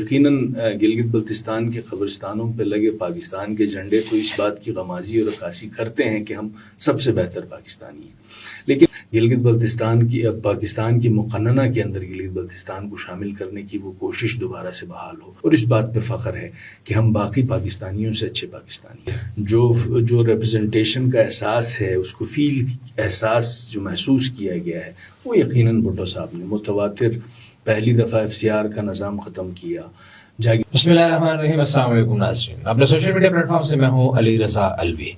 یقیناً گلگت بلتستان کے قبرستانوں پہ لگے پاکستان کے جھنڈے تو اس بات کی غمازی اور عکاسی کرتے ہیں کہ ہم سب سے بہتر پاکستانی ہیں، لیکن گلگت بلتستان کی پاکستان کی مقننہ کے اندر گلگت بلتستان کو شامل کرنے کی وہ کوشش دوبارہ سے بحال ہو، اور اس بات پہ فخر ہے کہ ہم باقی پاکستانیوں سے اچھے پاکستانی ہیں۔ جو ریپرزنٹیشن کا احساس ہے، اس کو احساس جو محسوس کیا گیا ہے، وہ یقیناً بھٹو صاحب نے متواتر پہلی دفعہ FCR کا نظام ختم کیا۔ بسم اللہ الرحمن الرحیم۔ السلام علیکم ناظرین، اپنے سوشل میڈیا پلیٹ فارم سے میں ہوں علی رضا الوی۔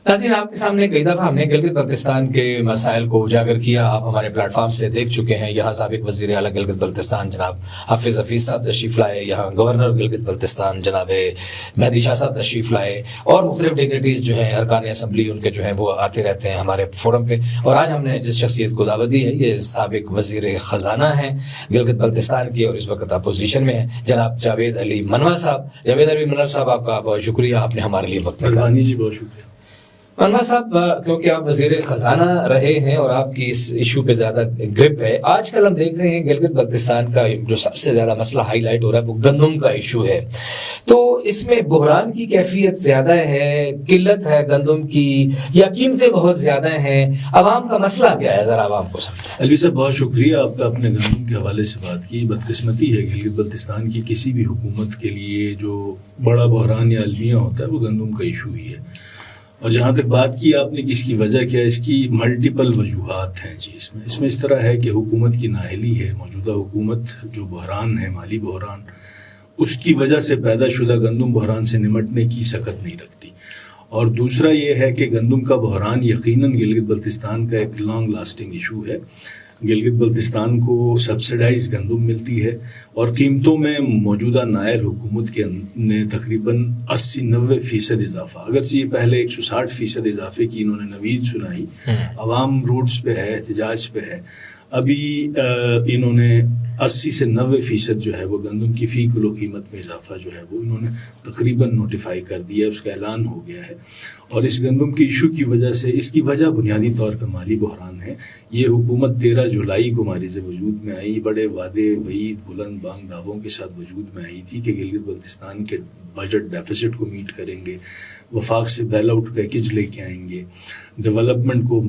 ناظرین، آپ کے سامنے کئی دفعہ ہم نے گلگت بلتستان کے مسائل کو اجاگر کیا، آپ ہمارے پلیٹ فارم سے دیکھ چکے ہیں۔ یہاں سابق وزیر اعلیٰ گلگت بلتستان جناب حافظ حفیظ صاحب تشریف لائے، یہاں گورنر گلگت بلتستان جناب مہدی شاہ صاحب تشریف لائے، اور مختلف ڈگنیٹیز جو ہیں ارکان اسمبلی ان کے جو ہیں وہ آتے رہتے ہیں ہمارے فورم پہ۔ اور آج ہم نے جس شخصیت کو دعوت دی ہے، یہ سابق وزیر خزانہ ہیں گلگت بلتستان کی، اور اس وقت اپوزیشن میں ہیں، جناب جاوید علی منوا صاحب۔ جاوید علی منوا صاحب، آپ کا بہت شکریہ، آپ نے ہمارے لیے وقت نکالا۔ جی بہت شکریہ۔ منوا صاحب، کیونکہ آپ وزیر خزانہ رہے ہیں اور آپ کی اس ایشو پہ زیادہ گرپ ہے، آج کل ہم دیکھ رہے ہیں گلگت بلتستان کا جو سب سے زیادہ مسئلہ ہائی لائٹ ہو رہا ہے وہ گندم کا ایشو ہے۔ تو اس میں بحران کی کیفیت زیادہ ہے، قلت ہے گندم کی، یا قیمتیں بہت زیادہ ہیں؟ عوام کا مسئلہ کیا ہے، ذرا عوام کو سمجھیں۔ علی صاحب بہت شکریہ آپ کا اپنے گندم کے حوالے سے بات کی۔ بدقسمتی ہے گلگت بلتستان کی کسی بھی حکومت کے لیے جو بڑا بحران یا المیہ ہوتا ہے وہ گندم کا ایشو ہی ہے۔ اور جہاں تک بات کی آپ نے کہ اس کی وجہ کیا ہے، اس کی ملٹیپل وجوہات ہیں جی۔ اس میں اس طرح ہے کہ حکومت کی نااہلی ہے، موجودہ حکومت جو بحران ہے، مالی بحران، اس کی وجہ سے پیدا شدہ گندم بحران سے نمٹنے کی سکت نہیں رکھتی۔ اور دوسرا یہ ہے کہ گندم کا بحران یقیناً گلگت بلتستان کا ایک لانگ لاسٹنگ ایشو ہے۔ گلگت بلتستان کو سبسڈائز گندم ملتی ہے، اور قیمتوں میں موجودہ نائل حکومت نے تقریباً 80-90% اضافہ، اگرچہ یہ پہلے 160% اضافے کی انہوں نے نوید سنائی، عوام روڈز پہ ہے، احتجاج پہ ہے، ابھی انہوں نے 80 سے 90% جو ہے وہ گندم کی فی کلو قیمت میں اضافہ جو ہے وہ انہوں نے تقریباً نوٹیفائی کر دیا ہے، اس کا اعلان ہو گیا ہے۔ اور اس گندم کی ایشو کی وجہ سے، اس کی وجہ بنیادی طور پر مالی بحران ہے۔ یہ حکومت 13 جولائی کو ماریز وجود میں آئی، بڑے وعدے وعید بلند بانگ دعووں کے ساتھ وجود میں آئی تھی کہ گلگت بلتستان کے بجٹ ڈیفیسٹ کو میٹ کریں گے، وفاق سے بیل آؤٹ پیکج لے کے آئیں گے، ڈیولپمنٹ کو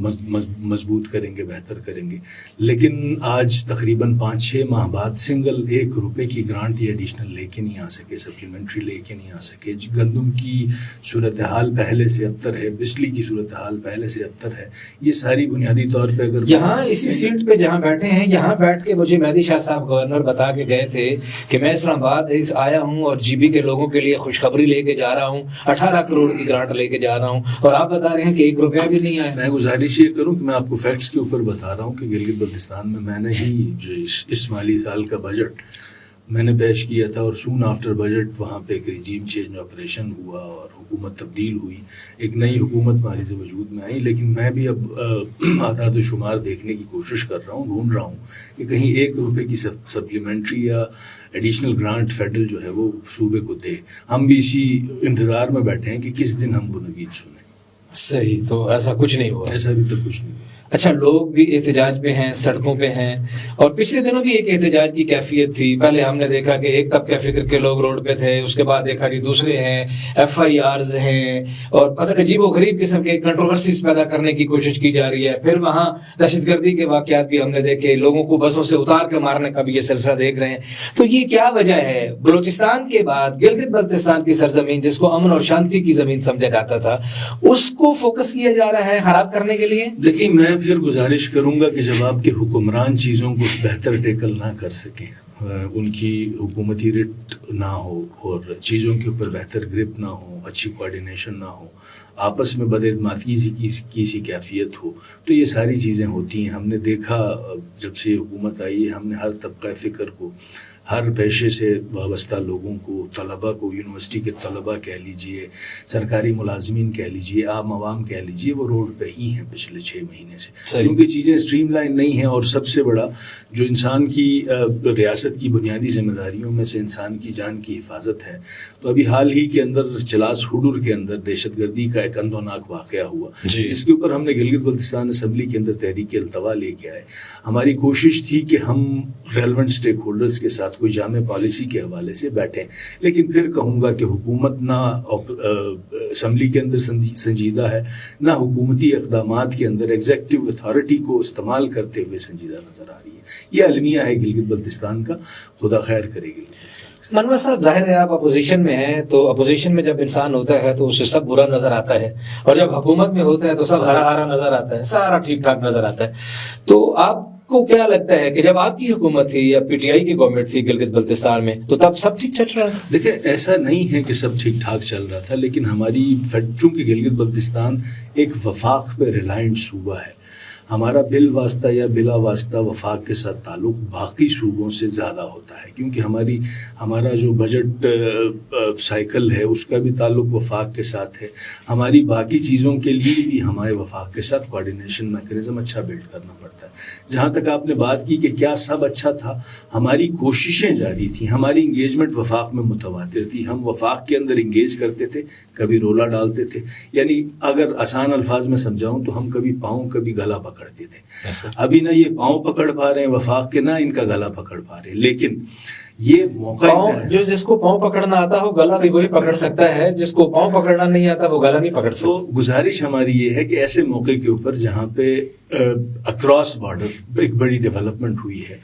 مضبوط کریں گے، بہتر کریں گے۔ لیکن آج تقریباً 5-6 ماہ بعد سنگل 1 روپے کی گرانٹ یا ایڈیشنل لے کے نہیں آ سکے، سپلیمنٹری لے کے نہیں آ سکے۔ گندم کی صورتحال پہلے سے ابتر ہے، بجلی کی صورتحال پہلے سے ابتر ہے۔ یہ ساری بنیادی طور پہ اگر یہاں اسی سیٹ پہ جہاں بیٹھے ہیں، یہاں بیٹھ کے مجھے مہدی شاہ صاحب گورنر بتا کے گئے تھے کہ میں اسلام آباد آیا ہوں اور GB کے لوگوں کے لیے خوشخبری لے کے جا رہا ہوں، 18 کروڑ کی گرانٹ لے کے جا رہا ہوں، اور آپ بتا رہے ہیں کہ 1 روپیہ بھی نہیں آیا۔ میں گزارش یہ کروں کہ میں آپ کو فیکٹس کے اوپر بتا رہا ہوں کہ گلگت بلتستان میں نے ہی جو اس مالی سال کا بجٹ میں نے پیش کیا تھا، اور سون آفٹر بجٹ وہاں پہ ایک رجیم چینج آپریشن ہوا اور حکومت تبدیل ہوئی، ایک نئی حکومت ماریز وجود میں آئی۔ لیکن میں بھی اب اعداد و شمار دیکھنے کی کوشش کر رہا ہوں، ڈھونڈ رہا ہوں کہ کہیں 1 روپے کی سپلیمنٹری یا ایڈیشنل گرانٹ فیڈرل جو ہے وہ صوبے کو دے۔ ہم بھی اسی انتظار میں بیٹھے ہیں کہ کس دن ہم وہ نوید سنیں۔ صحیح، تو ایسا کچھ نہیں ہوا؟ ایسا بھی تو کچھ نہیں ہوا۔ اچھا، لوگ بھی احتجاج پہ ہیں، سڑکوں پہ ہیں، اور پچھلے دنوں بھی ایک احتجاج کی کیفیت تھی۔ پہلے ہم نے دیکھا کہ ایک طبقہ فکر کے لوگ روڈ پہ تھے، اس کے بعد دیکھا کہ دوسرے ہیں، FIRs ہیں، اور پتہ عجیب و غریب قسم کے کنٹروورسیز پیدا کرنے کی کوشش کی جا رہی ہے۔ پھر وہاں دہشت گردی کے واقعات بھی ہم نے دیکھے، لوگوں کو بسوں سے اتار کے مارنے کا بھی یہ سلسلہ دیکھ رہے ہیں۔ تو یہ کیا وجہ ہے؟ بلوچستان کے بعد گلگت بلتستان کی سرزمین، جس کو امن اور شانتی کی زمین سمجھا جاتا تھا، اس کو فوکس کیا جا رہا ہے خراب کرنے کے لیے۔ دیکھیے، میں پھر گزارش کروں گا کہ جب آپ کے حکمران چیزوں کو بہتر ٹیکل نہ کر سکیں، ان کی حکومتی رٹ نہ ہو اور چیزوں کے اوپر بہتر گرپ نہ ہو، اچھی کوارڈینیشن نہ ہو، آپس میں بد اعتمادی کی سی کیفیت ہو، تو یہ ساری چیزیں ہوتی ہیں۔ ہم نے دیکھا جب سے حکومت آئی ہے، ہم نے ہر طبقہ فکر کو، ہر پیشے سے وابستہ لوگوں کو، طلباء کو، یونیورسٹی کے طلباء کہہ لیجئے، سرکاری ملازمین کہہ لیجئے، عام عوام کہہ لیجئے، وہ روڈ پہ ہی ہیں پچھلے 6 مہینے سے، کیونکہ چیزیں سٹریم لائن نہیں ہیں۔ اور سب سے بڑا جو انسان کی ریاست کی بنیادی ذمہ داریوں میں سے انسان کی جان کی حفاظت ہے، تو ابھی حال ہی کے اندر چلاس حڈور کے اندر دہشت گردی کا ایک اندوناک واقعہ ہوا، جس کے اوپر ہم نے گلگت بلتستان اسمبلی کے اندر تحریک التوا لے کے آئے۔ ہماری کوشش تھی کہ ہم ریلیونٹ اسٹیک ہولڈرز کے ساتھ ساتھ کوئی جامع پالیسی کے حوالے سے بیٹھیں. لیکن پھر کہوں گا کہ حکومت نہ اسمبلی کے اندر سنجیدہ ہے، نہ حکومتی اقدامات کے اندر ایگزیکٹو اتھارٹی کو استعمال کرتے ہوئے سنجیدہ نظر آ رہی ہے. یہ المیہ ہے گلگت بلتستان کا، خدا خیر کرے گلگت بلتستان. منور صاحب، ظاہر ہے آپ اپوزیشن میں ہیں، تو اپوزیشن میں جب انسان ہوتا ہے تو اسے سب برا نظر آتا ہے، اور جب حکومت میں ہوتا ہے تو سب ہرا ہرا نظر آتا ہے، سارا ٹھیک ٹھاک نظر آتا ہے. تو آپ کو کیا لگتا ہے کہ جب آپ کی حکومت تھی یا پی ٹی آئی کی گورنمنٹ تھی گلگت بلتستان میں، تو تب سب ٹھیک چل رہا تھا؟ دیکھیں، ایسا نہیں ہے کہ سب ٹھیک ٹھاک چل رہا تھا، لیکن ہماری چونکہ گلگت بلتستان ایک وفاق پہ ریلائنٹ صوبہ ہے، ہمارا بال واسطہ یا بلا واسطہ وفاق کے ساتھ تعلق باقی صوبوں سے زیادہ ہوتا ہے، کیونکہ ہمارا جو بجٹ سائیکل ہے اس کا بھی تعلق وفاق کے ساتھ ہے. ہماری باقی چیزوں کے لیے بھی ہمارے وفاق کے ساتھ کوآرڈینیشن میکینزم اچھا بلڈ کرنا پڑتا ہے. جہاں تک آپ نے بات کی کہ کیا سب اچھا تھا، ہماری کوششیں جاری تھیں، ہماری انگیجمنٹ وفاق میں متواتر تھی. ہم وفاق کے اندر انگیج کرتے تھے، کبھی رولا ڈالتے تھے، یعنی اگر آسان الفاظ میں سمجھاؤں تو ہم کبھی پاؤں کبھی گلا پکڑتے تھے. ابھی نہ یہ پاؤں پکڑ پا رہے ہیں وفاق کے، نہ ان کا گلا پکڑ پا رہے ہیں. لیکن یہ موقع جو جس کو پاؤں پکڑنا آتا ہو گلا بھی وہی پکڑ سکتا ہے، جس کو پاؤں پکڑنا نہیں آتا وہ گلا نہیں پکڑ سکتا. تو گزارش ہماری یہ ہے کہ ایسے موقع کے اوپر جہاں پہ اکراس بارڈر ایک بڑی ڈیولپمنٹ ہوئی ہے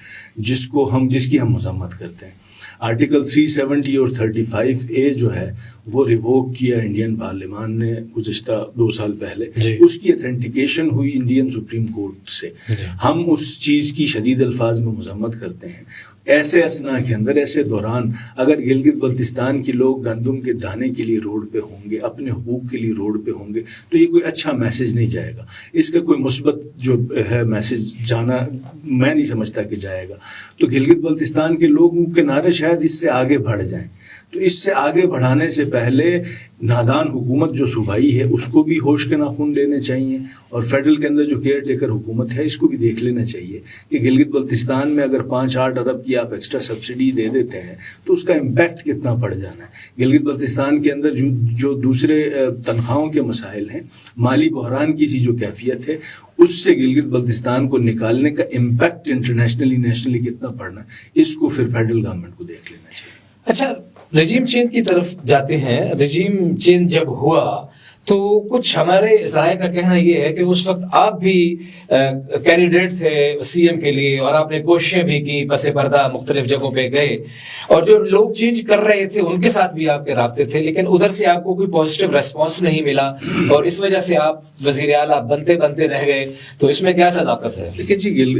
جس کی ہم مذمت کرتے ہیں. آرٹیکل 370 اور 35A جو ہے وہ ریووک کیا انڈین پارلیمان نے گزشتہ 2 سال پہلے. اس کی اتھینٹیکیشن ہوئی انڈین سپریم کورٹ سے. ہم اس چیز کی شدید الفاظ میں مذمت کرتے ہیں. ایسے اسنا کے اندر، ایسے دوران اگر گلگت بلتستان کے لوگ گندم کے دانے کے لیے روڈ پہ ہوں گے، اپنے حقوق کے لیے روڈ پہ ہوں گے، تو یہ کوئی اچھا میسج نہیں جائے گا. اس کا کوئی مثبت جو ہے میسج جانا میں نہیں سمجھتا کہ جائے گا. تو گلگت بلتستان کے لوگوں کے نعرے شاید اس سے آگے بڑھ جائیں. تو اس سے آگے بڑھانے سے پہلے نادان حکومت جو صوبائی ہے اس کو بھی ہوش کے ناخن لینے چاہیے، اور فیڈرل کے اندر جو کیئر ٹیکر حکومت ہے اس کو بھی دیکھ لینا چاہیے کہ گلگت بلتستان میں اگر 5-8 ارب کی آپ ایکسٹرا سبسڈی دے دیتے ہیں تو اس کا امپیکٹ کتنا پڑ جانا ہے. گلگت بلتستان کے اندر جو دوسرے تنخواہوں کے مسائل ہیں، مالی بحران کی سی جو کیفیت ہے، اس سے گلگت بلتستان کو نکالنے کا امپیکٹ انٹرنیشنلی نیشنلی کتنا پڑنا ہے، اس کو پھر فیڈرل گورنمنٹ کو دیکھ لینا چاہیے. اچھا، رجیم چینج کی طرف جاتے ہیں. رجیم چینج جب ہوا تو کچھ ہمارے ذرائع کا کہنا یہ ہے کہ اس وقت آپ بھی کینڈیڈیٹ تھے سی ایم کے لیے، اور آپ نے کوششیں بھی کی، پس پردہ مختلف جگہوں پہ گئے، اور جو لوگ چینج کر رہے تھے ان کے ساتھ بھی آپ کے رابطے تھے، لیکن ادھر سے آپ کو کوئی پازیٹیو ریسپانس نہیں ملا، اور اس وجہ سے آپ وزیر اعلیٰ بنتے رہ گئے. تو اس میں کیا صداقت ہے؟ دیکھیں جی،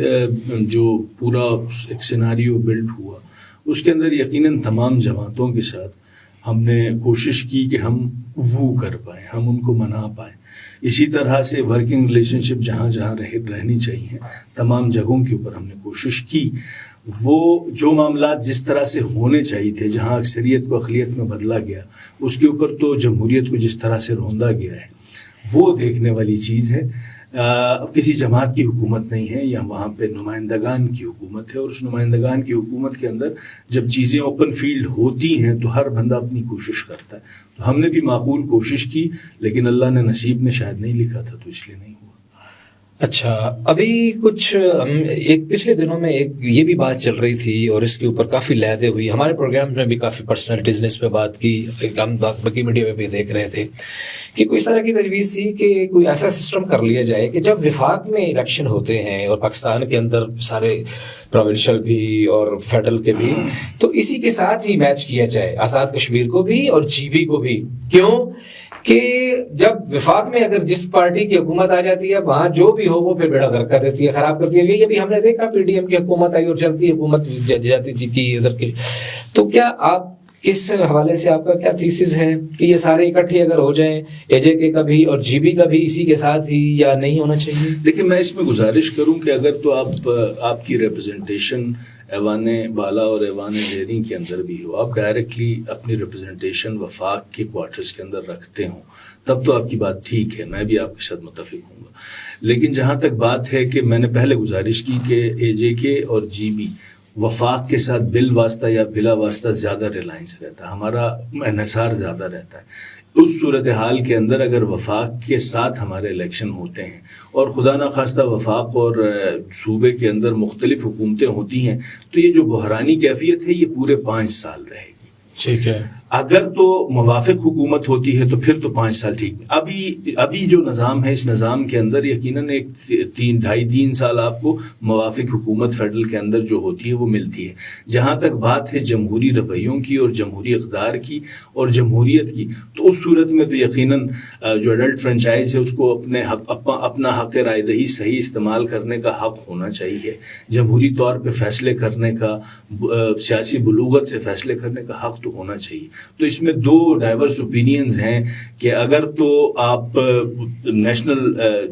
جو پورا ایک سیناریو بلڈ ہوا اس کے اندر یقیناً تمام جماعتوں کے ساتھ ہم نے کوشش کی کہ ہم وہ کر پائیں، ہم ان کو منا پائیں. اسی طرح سے ورکنگ ریلیشن شپ جہاں رہنی چاہیے تمام جگہوں کے اوپر ہم نے کوشش کی. وہ جو معاملات جس طرح سے ہونے چاہیے تھے، جہاں اکثریت کو اقلیت میں بدلا گیا، اس کے اوپر تو جمہوریت کو جس طرح سے روندا گیا ہے وہ دیکھنے والی چیز ہے. کسی جماعت کی حکومت نہیں ہے، یا وہاں پہ نمائندگان کی حکومت ہے، اور اس نمائندگان کی حکومت کے اندر جب چیزیں اوپن فیلڈ ہوتی ہیں تو ہر بندہ اپنی کوشش کرتا ہے. تو ہم نے بھی معقول کوشش کی، لیکن اللہ نے نصیب میں شاید نہیں لکھا تھا تو اس لیے نہیں ہوا. اچھا، ابھی کچھ ایک پچھلے دنوں میں ایک یہ بھی بات چل رہی تھی، اور اس کے اوپر کافی لہدیں ہوئی. ہمارے پروگرام میں بھی کافی پرسنالٹیز نے اس پہ بات کی، ہم باقی میڈیا میں بھی دیکھ رہے تھے کہ کوئی اس طرح کی تجویز تھی کہ کوئی ایسا سسٹم کر لیا جائے کہ جب وفاق میں الیکشن ہوتے ہیں، اور پاکستان کے اندر سارے پروونشل بھی اور فیڈرل کے بھی، تو اسی کے ساتھ ہی میچ کیا جائے، آزاد کشمیر کو بھی اور جی بی کو بھی. کیوں کہ جب وفاق میں اگر جس پارٹی کی حکومت آ جاتی ہے وہاں جو بھی ہو وہ پھر بیڑا غرق کر دیتی ہے، خراب کرتی ہے. یہ بھی ہم نے دیکھا، پی ڈی ایم کی حکومت آئی اور چلتی حکومت جاتی جیتی ادھر کی. تو کیا آپ کس حوالے سے آپ کا کیا تھیسس ہے کہ یہ سارے اکٹھے اگر ہو جائیں، اے جے کے کا بھی اور جی بی کا بھی اسی کے ساتھ ہی، یا نہیں ہونا چاہیے؟ دیکھیں، میں اس میں گزارش کروں کہ اگر تو آپ کی ریپرزنٹیشن ایوان بالا اور ایوان دہلی کے اندر بھی ہو، آپ ڈائریکٹلی اپنی ریپرزنٹیشن وفاق کے کوارٹرز کے اندر رکھتے ہوں، تب تو آپ کی بات ٹھیک ہے، میں بھی آپ کے ساتھ متفق ہوں گا. لیکن جہاں تک بات ہے کہ میں نے پہلے گزارش کی کہ اے جے کے اور جی بی وفاق کے ساتھ بال واسطہ یا بلا واسطہ زیادہ ریلائنس رہتا ہے، ہمارا انحصار زیادہ رہتا ہے۔ اس صورتحال کے اندر اگر وفاق کے ساتھ ہمارے الیکشن ہوتے ہیں اور خدا نخواستہ وفاق اور صوبے کے اندر مختلف حکومتیں ہوتی ہیں، تو یہ جو بحرانی کیفیت ہے یہ پورے 5 سال رہے گی۔ ٹھیک ہے، اگر تو موافق حکومت ہوتی ہے تو پھر تو 5 سال ٹھیک۔ ابھی جو نظام ہے، اس نظام کے اندر یقیناً ایک 3.5-3 سال آپ کو موافق حکومت فیڈرل کے اندر جو ہوتی ہے وہ ملتی ہے۔ جہاں تک بات ہے جمہوری رویوں کی اور جمہوری اقدار کی اور جمہوریت کی، تو اس صورت میں تو یقیناً جو ایڈلٹ فرنچائز ہے اس کو اپنا حق رائے دہی صحیح استعمال کرنے کا حق ہونا چاہیے، جمہوری طور پہ فیصلے کرنے کا، سیاسی بلوغت سے فیصلے کرنے کا حق تو ہونا چاہیے۔ تو اس میں 2 ڈائیورس اوپینینز ہیں کہ اگر تو آپ نیشنل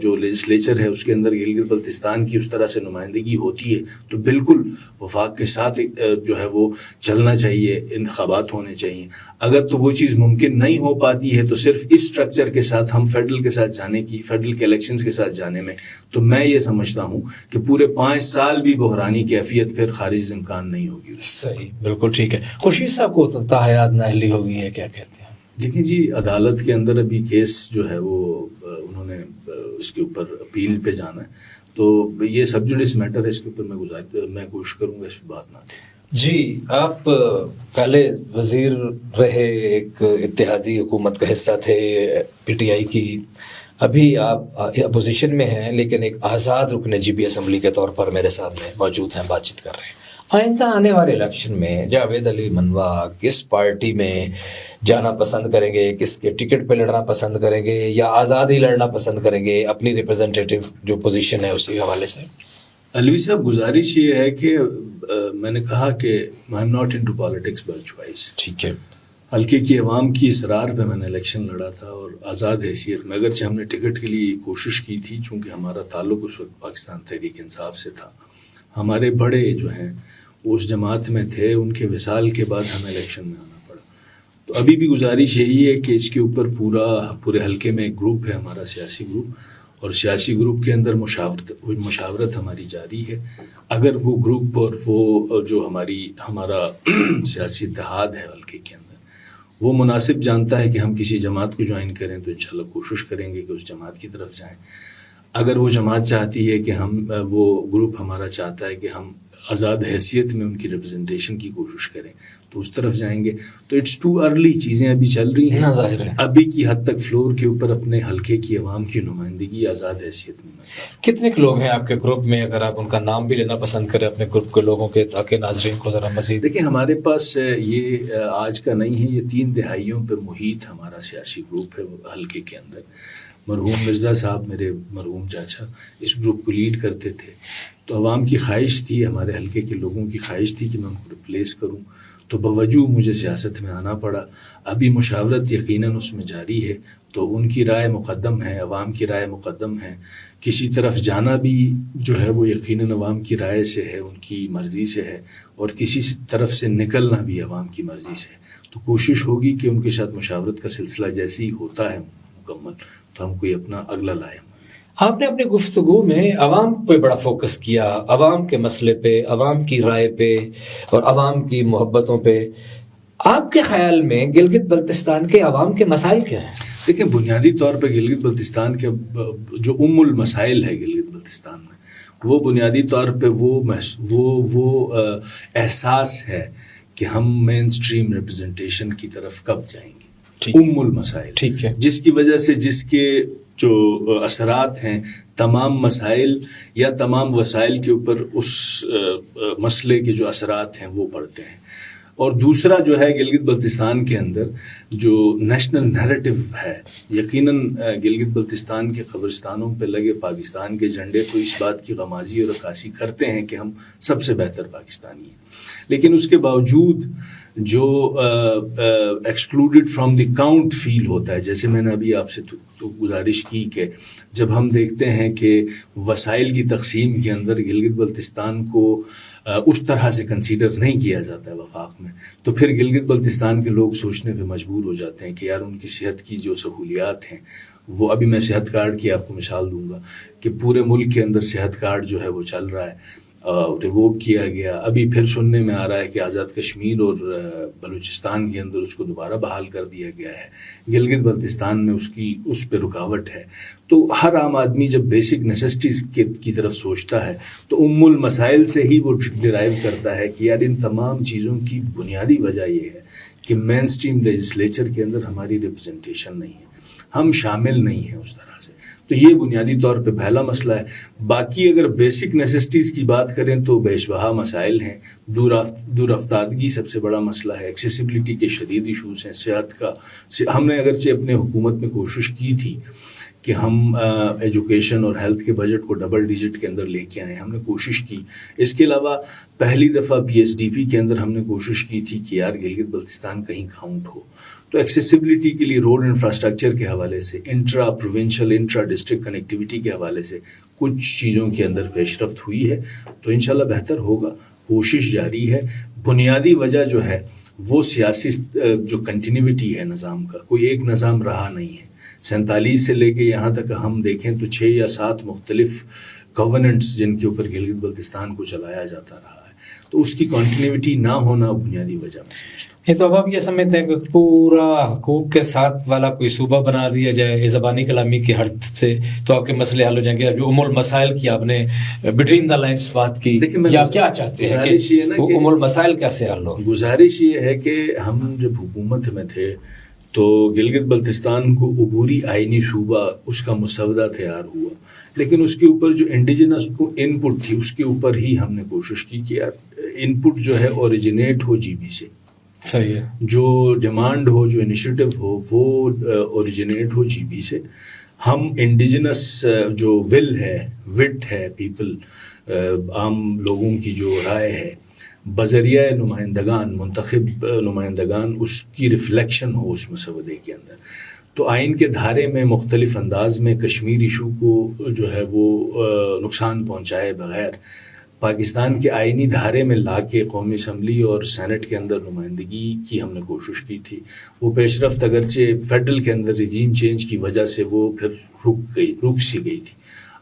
جو لیجسلیچر ہے اس کے اندر گلگت بلتستان کی اس طرح سے نمائندگی ہوتی ہے تو بالکل وفاق کے ساتھ جو ہے وہ چلنا چاہیے، انتخابات ہونے چاہیے۔ اگر تو وہ چیز ممکن نہیں ہو پاتی ہے تو صرف اس سٹرکچر کے ساتھ ہم فیڈرل کے ساتھ جانے کی، فیڈرل کے الیکشنز کے ساتھ جانے میں، تو میں یہ سمجھتا ہوں کہ پورے 5 سال بھی بحرانی کیفیت پھر خارج امکان نہیں ہوگی۔ صحیح، بالکل ٹھیک ہے۔ خورشید صاحب کو تاحیات نااہلی ہو گئی ہے، کیا کہتے ہیں؟ دیکھیں جی، عدالت کے اندر ابھی کیس جو ہے وہ انہوں نے اس کے اوپر اپیل پہ جانا ہے، تو یہ سب جوڈس میٹر ہے، اس کے اوپر میں کوشش کروں گا اس پہ بات نہ کریں۔ جی، آپ پہلے وزیر رہے، ایک اتحادی حکومت کا حصہ تھے پی ٹی آئی کی، ابھی آپ اپوزیشن میں ہیں لیکن ایک آزاد رکن جی بی اسمبلی کے طور پر میرے سامنے موجود ہیں، بات چیت کر رہے ہیں۔ آئندہ آنے والے الیکشن میں جاوید علی منوا کس پارٹی میں جانا پسند کریں گے، کس کے ٹکٹ پہ لڑنا پسند کریں گے، یا آزاد ہی لڑنا پسند کریں گے اپنی ریپرزنٹیٹیو جو پوزیشن ہے اسی حوالے سے؟ علوی صاحب، گزارش یہ ہے کہ میں نے کہا کہ I am not into politics by choice. ٹھیک ہے، حلقے کی عوام کی اصرار پہ میں نے الیکشن لڑا تھا اور آزاد حیثیت میں، اگرچہ ہم نے ٹکٹ کے لیے کوشش کی تھی چونکہ ہمارا تعلق اس وقت پاکستان تحریک انصاف سے تھا، ہمارے بڑے جو ہیں وہ اس جماعت میں تھے، ان کے وصال کے بعد ہمیں الیکشن میں آنا پڑا۔ تو ابھی بھی گزارش یہی ہے کہ اس کے اوپر پورے حلقے میں ایک گروپ ہے ہمارا سیاسی گروپ، اور سیاسی گروپ کے اندر مشاورت ہماری جاری ہے۔ اگر وہ گروپ اور وہ جو ہمارا سیاسی اتحاد ہے حلقے کے اندر وہ مناسب جانتا ہے کہ ہم کسی جماعت کو جوائن کریں تو انشاءاللہ کوشش کریں گے کہ اس جماعت کی طرف جائیں۔ اگر وہ جماعت چاہتی ہے کہ وہ گروپ ہمارا چاہتا ہے کہ ہم آزاد حیثیت میں ان کی ریپرزنٹیشن کی کوشش کریں تو اس طرف جائیں گے۔ تو اٹس ٹو ارلی، چیزیں ابھی چل رہی ہیں، ظاہر ہے ابھی کی حد تک فلور کے اوپر اپنے حلقے کی عوام کی نمائندگی آزاد حیثیت میں۔ کتنے لوگ ہیں آپ کے گروپ میں، اگر آپ ان کا نام بھی لینا پسند کریں اپنے گروپ کے لوگوں کے، تاکہ ناظرین کو ذرا مزید؟ دیکھیں، ہمارے پاس یہ آج کا نہیں ہے، یہ 3 دہائیوں پہ محیط ہمارا سیاسی گروپ ہے حلقے کے اندر۔ مرحوم مرزا صاحب، میرے مرحوم چاچا، اس گروپ کو لیڈ کرتے تھے، تو عوام کی خواہش تھی، ہمارے حلقے کے لوگوں کی خواہش تھی کہ میں ان کو ریپلیس کروں، تو بوجہ مجھے سیاست میں آنا پڑا۔ ابھی مشاورت یقیناً اس میں جاری ہے، تو ان کی رائے مقدم ہے، عوام کی رائے مقدم ہے۔ کسی طرف جانا بھی جو ہے وہ یقیناً عوام کی رائے سے ہے، ان کی مرضی سے ہے، اور کسی طرف سے نکلنا بھی عوام کی مرضی سے ہے۔ تو کوشش ہوگی کہ ان کے ساتھ مشاورت کا سلسلہ جیسے ہی ہوتا ہے مکمل تو ہم کوئی اپنا اگلا لائیں۔ آپ نے اپنی گفتگو میں عوام پہ بڑا فوکس کیا، عوام کے مسئلے پہ، عوام کی رائے پہ اور عوام کی محبتوں پہ۔ آپ کے خیال میں گلگت بلتستان کے عوام کے مسائل کیا ہیں؟ دیکھیں، بنیادی طور پہ گلگت بلتستان کے جو المسائل ہے گلگت بلتستان میں، وہ بنیادی طور پہ وہ احساس ہے کہ ہم مین سٹریم ریپرزنٹیشن کی طرف کب جائیں گے۔ المسائل، ٹھیک ہے، جس کی وجہ سے جس کے جو اثرات ہیں تمام مسائل یا تمام وسائل کے اوپر اس مسئلے کے جو اثرات ہیں وہ پڑتے ہیں۔ اور دوسرا جو ہے گلگت بلتستان کے اندر جو نیشنل نیریٹو ہے، یقیناً گلگت بلتستان کے قبرستانوں پہ لگے پاکستان کے جھنڈے تو اس بات کی غمازی اور عکاسی کرتے ہیں کہ ہم سب سے بہتر پاکستانی ہیں، لیکن اس کے باوجود جو ایکسکلوڈڈ فرام دی کاؤنٹ فیل ہوتا ہے، جیسے میں نے ابھی آپ سے تو گزارش کی کہ جب ہم دیکھتے ہیں کہ وسائل کی تقسیم کے اندر گلگت بلتستان کو اس طرح سے کنسیڈر نہیں کیا جاتا ہے وفاق میں، تو پھر گلگت بلتستان کے لوگ سوچنے پہ مجبور ہو جاتے ہیں کہ یار ان کی صحت کی جو سہولیات ہیں وہ، ابھی میں صحت کارڈ کی آپ کو مثال دوں گا کہ پورے ملک کے اندر صحت کارڈ جو ہے وہ چل رہا ہے، ریووک کیا گیا. ابھی پھر سننے میں آ رہا ہے کہ آزاد کشمیر اور بلوچستان کے اندر اس کو دوبارہ بحال کر دیا گیا ہے. گلگت بلتستان میں اس پہ رکاوٹ ہے. تو ہر عام آدمی جب بیسک نیسیسٹیز کی طرف سوچتا ہے تو المسائل سے ہی وہ ڈرائیو کرتا ہے کہ یار ان تمام چیزوں کی بنیادی وجہ یہ ہے کہ مین سٹریم لیجسلیچر کے اندر ہماری ریپرزنٹیشن نہیں ہے, ہم شامل نہیں ہیں اس طرح سے. تو یہ بنیادی طور پہ پہلا مسئلہ ہے. باقی اگر بیسک نیسیسٹیز کی بات کریں تو بیش بہا مسائل ہیں. دور افتادگی سب سے بڑا مسئلہ ہے, ایکسیسیبلٹی کے شدید ایشوز ہیں, صحت کا. ہم نے اگرچہ اپنے حکومت میں کوشش کی تھی کہ ہم ایجوکیشن اور ہیلتھ کے بجٹ کو ڈبل ڈیجٹ کے اندر لے کے آئیں, ہم نے کوشش کی. اس کے علاوہ پہلی دفعہ PSDP کے اندر ہم نے کوشش کی تھی کہ یار گلگت بلتستان کہیں کاؤنٹ ہو. تو ایکسیسیبلٹی کے لیے روڈ انفراسٹرکچر کے حوالے سے, intra provincial intra district connectivity کے حوالے سے کچھ چیزوں کے اندر پیش رفت ہوئی ہے. تو انشاءاللہ بہتر ہوگا, کوشش جاری ہے. بنیادی وجہ جو ہے وہ سیاسی جو کنٹینیوٹی ہے نظام کا, کوئی ایک نظام رہا نہیں ہے. 47 سے لے کے یہاں تک ہم دیکھیں تو 6 یا 7 مختلف گورننٹس جن کے اوپر گلگت بلتستان کو چلایا جاتا رہا ہے. تو اس کی کنٹینیوٹی نہ ہونا بنیادی وجہ میں سمجھتا ہوں. یہ تو اب آپ یہ سمجھتے ہیں کہ پورا حقوق کے ساتھ والا کوئی صوبہ بنا دیا جائے زبانی کلامی کی حد سے تو آپ کے مسئلے حل ہو جائیں گے. جو المسائل کی آپ نے بٹوین دا لائنس بات کی, یا کیا چاہتے ہیں کہ المسائل کیسے حل ہو؟ گزارش یہ ہے کہ ہم جب حکومت میں تھے تو گلگت بلتستان کو عبوری آئینی صوبہ اس کا مسودہ تیار ہوا, لیکن اس کے اوپر جو انڈیجنس ان پٹ تھی اس کے اوپر ہی ہم نے کوشش کی کہ یار ان پٹ جو ہے اوریجنیٹ ہو GB سے. صحیح ہے. جو ڈیمانڈ ہو, جو انیشیٹو ہو وہ اوریجنیٹ ہو GB سے. ہم انڈیجنس جو ول ہے, وٹ ہے, پیپل عام لوگوں کی جو رائے ہے بذریعہ نمائندگان, منتخب نمائندگان, اس کی ریفلیکشن ہو اس مسودے کے اندر. تو آئین کے دھارے میں مختلف انداز میں کشمیر ایشو کو جو ہے وہ نقصان پہنچائے بغیر پاکستان کے آئینی دھارے میں لا کے قومی اسمبلی اور سینٹ کے اندر نمائندگی کی ہم نے کوشش کی تھی. وہ پیش رفت اگرچہ فیڈرل کے اندر رجیم چینج کی وجہ سے وہ پھر رک سی گئی تھی.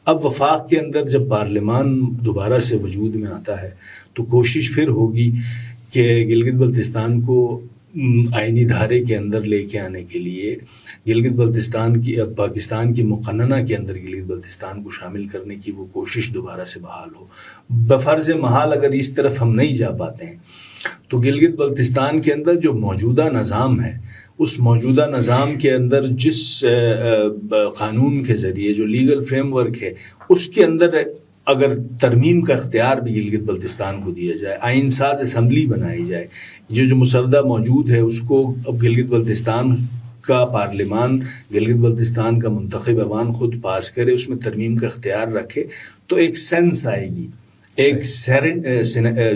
اب وفاق کے اندر جب پارلیمان دوبارہ سے وجود میں آتا ہے تو کوشش پھر ہوگی کہ گلگت بلتستان کو آئینی دھارے کے اندر لے کے آنے کے لیے گلگت بلتستان کی پاکستان کی مقننہ کے اندر گلگت بلتستان کو شامل کرنے کی وہ کوشش دوبارہ سے بحال ہو. بفرض محال اگر اس طرف ہم نہیں جا پاتے ہیں تو گلگت بلتستان کے اندر جو موجودہ نظام ہے اس موجودہ نظام کے اندر جس قانون کے ذریعے جو لیگل فریم ورک ہے اس کے اندر اگر ترمیم کا اختیار بھی گلگت بلتستان کو دیا جائے, آئین ساز اسمبلی بنائی جائے, جو مسودہ موجود ہے اس کو اب گلگت بلتستان کا پارلیمان, گلگت بلتستان کا منتخب ایوان خود پاس کرے, اس میں ترمیم کا اختیار رکھے, تو ایک سینس آئے گی, ایک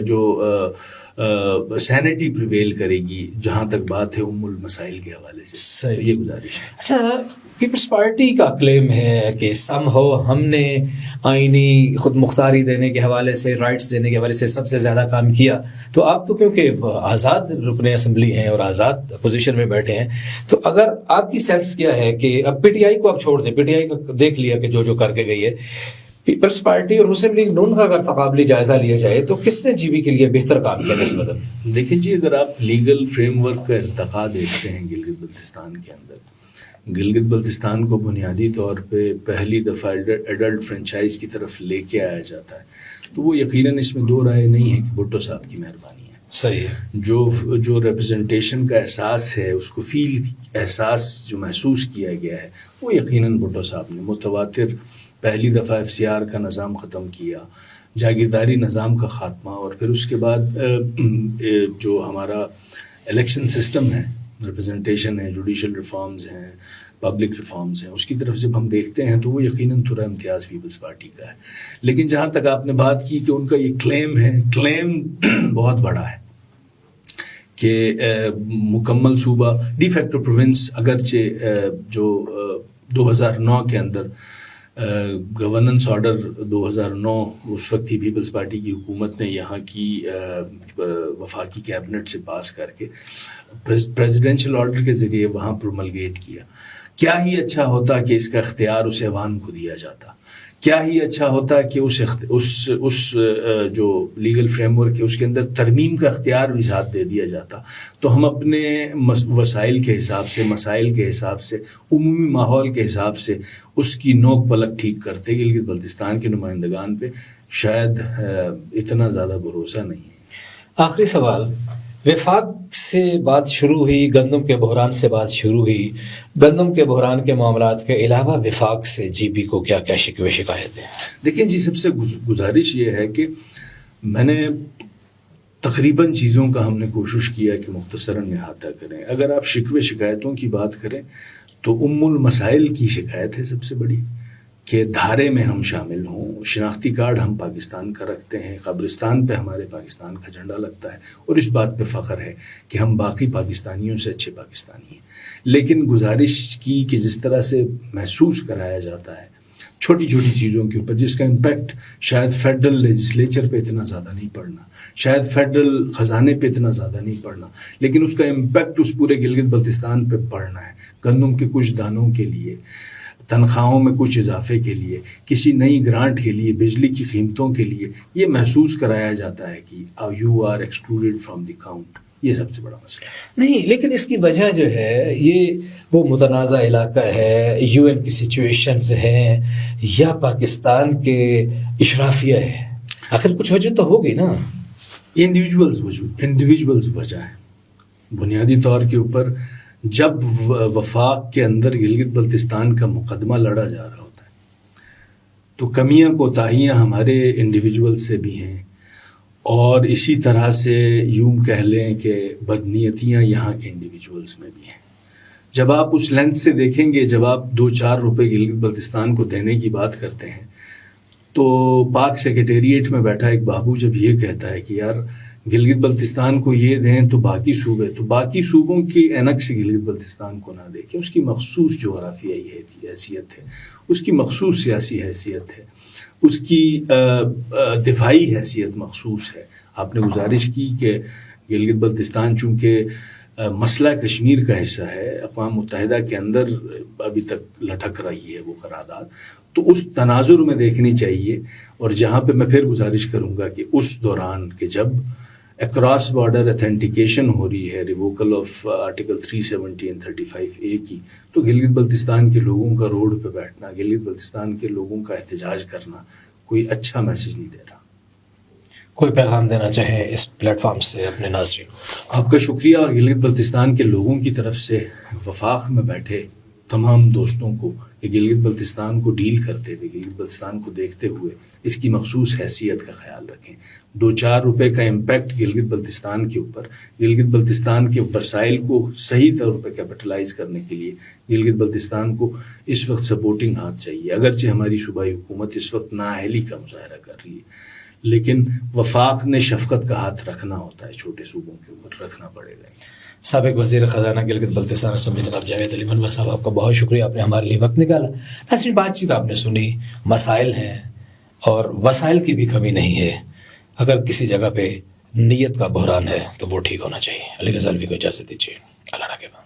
جو سینٹی پریویل کرے گی جہاں تک بات ہے المسائل کے حوالے سے. یہ گزارش ہے. اچھا, پیپلز پارٹی کا کلیم ہے کہ سم ہو ہم نے آئینی خود مختاری دینے کے حوالے سے, رائٹس دینے کے حوالے سے سب سے زیادہ کام کیا. تو آپ تو کیونکہ آزاد رکن اسمبلی ہیں اور آزاد پوزیشن میں بیٹھے ہیں, تو اگر آپ کی سینس کیا ہے کہ اب PTI کو آپ چھوڑ دیں, PTI کا دیکھ لیا کہ جو کر کے گئی ہے, پیپلز پارٹی اور مسلم لیگ نون کا اگر تقابلی جائزہ لیا جائے تو کس نے GB کے لیے بہتر کام کیا نسبتاً؟ دیکھیں جی, اگر آپ لیگل فریم ورک کا ارتقاء دیکھتے ہیں گلگت بلتستان کے اندر, گلگت بلتستان کو بنیادی طور پہ پہلی دفعہ ایڈلٹ فرنچائز کی طرف لے کے آیا جاتا ہے, تو وہ یقیناً اس میں دو رائے نہیں ہے کہ بھٹو صاحب کی مہربانی ہے. صحیح ہے. جو ریپرزنٹیشن کا احساس ہے, اس کو احساس جو محسوس کیا گیا ہے وہ یقیناً بھٹو صاحب نے. متواتر پہلی دفعہ FCR کا نظام ختم کیا, جاگیرداری نظام کا خاتمہ, اور پھر اس کے بعد جو ہمارا الیکشن سسٹم ہے, ریپرزنٹیشن ہے, جوڈیشل ریفارمز ہیں, پبلک ریفارمز ہیں, اس کی طرف جب ہم دیکھتے ہیں تو وہ یقیناً تھوڑا امتیاز پیپلز پارٹی کا ہے. لیکن جہاں تک آپ نے بات کی کہ ان کا یہ کلیم ہے, کلیم بہت بڑا ہے کہ مکمل صوبہ ڈی فیکٹو پروونس, اگرچہ جو 2009 کے اندر گورننس آرڈر 2009 اس وقت ہی پیپلز پارٹی کی حکومت نے یہاں کی وفاقی کیبنٹ سے پاس کر کے پریزیڈنشل آرڈر کے ذریعے وہاں پروملگیٹ کیا. کیا ہی اچھا ہوتا کہ اس کا اختیار اس ایوان کو دیا جاتا, کیا ہی اچھا ہوتا ہے کہ اس جو لیگل فریم ورک ہے اس کے اندر ترمیم کا اختیار بھی ساتھ دے دیا جاتا، تو ہم اپنے وسائل کے حساب سے، مسائل کے حساب سے، عمومی ماحول کے حساب سے اس کی نوک پلک ٹھیک کرتے۔ گلگت بلتستان کے نمائندگان پہ شاید اتنا زیادہ بھروسہ نہیں ہے۔ آخری سوال، وفاق سے بات شروع ہوئی، گندم کے بحران سے بات شروع ہوئی، گندم کے بحران کے معاملات کے علاوہ وفاق سے جی بی کو کیا کیا شکوے شکایتیں؟ دیکھیں جی، سب سے گزارش یہ ہے کہ میں نے تقریباً چیزوں کا ہم نے کوشش کیا کہ مختصراً احاطہ کریں۔ اگر آپ شکوے شکایتوں کی بات کریں تو المسائل کی شکایت ہے سب سے بڑی، کہ دھارے میں ہم شامل ہوں، شناختی کارڈ ہم پاکستان کا رکھتے ہیں، قبرستان پہ ہمارے پاکستان کا جھنڈا لگتا ہے، اور اس بات پہ فخر ہے کہ ہم باقی پاکستانیوں سے اچھے پاکستانی ہیں۔ لیکن گزارش کی کہ جس طرح سے محسوس کرایا جاتا ہے چھوٹی چھوٹی چیزوں کے اوپر، جس کا امپیکٹ شاید فیڈرل لیجسلیچر پہ اتنا زیادہ نہیں پڑنا، شاید فیڈرل خزانے پہ اتنا زیادہ نہیں پڑنا، لیکن اس کا امپیکٹ اس پورے گلگت بلتستان پہ پڑنا ہے۔ گندم کے کچھ دانوں کے لیے، تنخواہوں میں کچھ اضافے کے لیے، کسی نئی گرانٹ کے لیے، بجلی کی قیمتوں کے لیے یہ محسوس کرایا جاتا ہے کہ you are excluded from the count. یہ سب سے بڑا مسئلہ ہے۔ نہیں، لیکن اس کی وجہ جو ہے یہ وہ متنازع علاقہ ہے، یو این کی سچویشنز ہیں یا پاکستان کے اشرافیہ ہے، آخر کچھ وجہ تو ہوگی نا۔ انڈیویجولز وجہ ہے بنیادی طور کے اوپر۔ جب وفاق کے اندر گلگت بلتستان کا مقدمہ لڑا جا رہا ہوتا ہے تو کمیاں کوتاہیاں ہمارے انڈیویجول سے بھی ہیں، اور اسی طرح سے یوں کہہ لیں کہ بدنیتیاں یہاں کے انڈیویجولز میں بھی ہیں۔ جب آپ اس لینس سے دیکھیں گے، جب آپ 2-4 روپے گلگت بلتستان کو دینے کی بات کرتے ہیں تو پاک سیکریٹریٹ میں بیٹھا ایک بابو جب یہ کہتا ہے کہ یار گلگت بلتستان کو یہ دیں تو باقی صوبوں کی اینک سے گلگت بلتستان کو نہ دیکھیں، اس کی مخصوص جغرافیائی حیثیت ہے، اس کی مخصوص سیاسی حیثیت ہے، اس کی دفاعی حیثیت مخصوص ہے۔ آپ نے گزارش کی کہ گلگت بلتستان چونکہ مسئلہ کشمیر کا حصہ ہے، اقوام متحدہ کے اندر ابھی تک لٹک رہی ہے وہ قرارداد، تو اس تناظر میں دیکھنی چاہیے۔ اور جہاں پہ میں پھر گزارش کروں گا کہ اس دوران کہ جب اکراس بارڈر اتھینٹیکیشن ہو رہی ہے ریووکل آف آرٹیکل 370 and 35A کی، تو گلگت بلتستان کے لوگوں کا روڈ پہ بیٹھنا، گلگت بلتستان کے لوگوں کا احتجاج کرنا کوئی اچھا میسج نہیں دے رہا۔ کوئی پیغام دینا چاہیں اس پلیٹ فارم سے اپنے ناظرین؟ آپ کا شکریہ، اور گلگت بلتستان کے لوگوں کی طرف سے وفاق میں بیٹھے تمام دوستوں کو کہ گلگت بلتستان کو ڈیل کرتے ہوئے، گلگت بلتستان کو دیکھتے ہوئے اس کی مخصوص حیثیت کا خیال رکھیں۔ 2-4 روپے کا امپیکٹ گلگت بلتستان کے اوپر، گلگت بلتستان کے وسائل کو صحیح طور پہ کیپٹلائز کرنے کے لیے گلگت بلتستان کو اس وقت سپورٹنگ ہاتھ چاہیے۔ اگرچہ ہماری صوبائی حکومت اس وقت نااہلی کا مظاہرہ کر رہی ہے، لیکن وفاق نے شفقت کا ہاتھ رکھنا ہوتا ہے، چھوٹے صوبوں کے اوپر رکھنا پڑے گا۔ سابق وزیر خزانہ گلگت بلتستان اسمبلی جناب جاوید علی منوع صاحب، آپ کا بہت شکریہ، آپ نے ہمارے لیے وقت نکالا۔ ناظرین، بات چیت آپ نے سنی، مسائل ہیں اور وسائل کی بھی کمی نہیں ہے، اگر کسی جگہ پہ نیت کا بحران ہے تو وہ ٹھیک ہونا چاہیے۔ علی رضا الوی کو اجازت دیجیے، اللہ نگہبان۔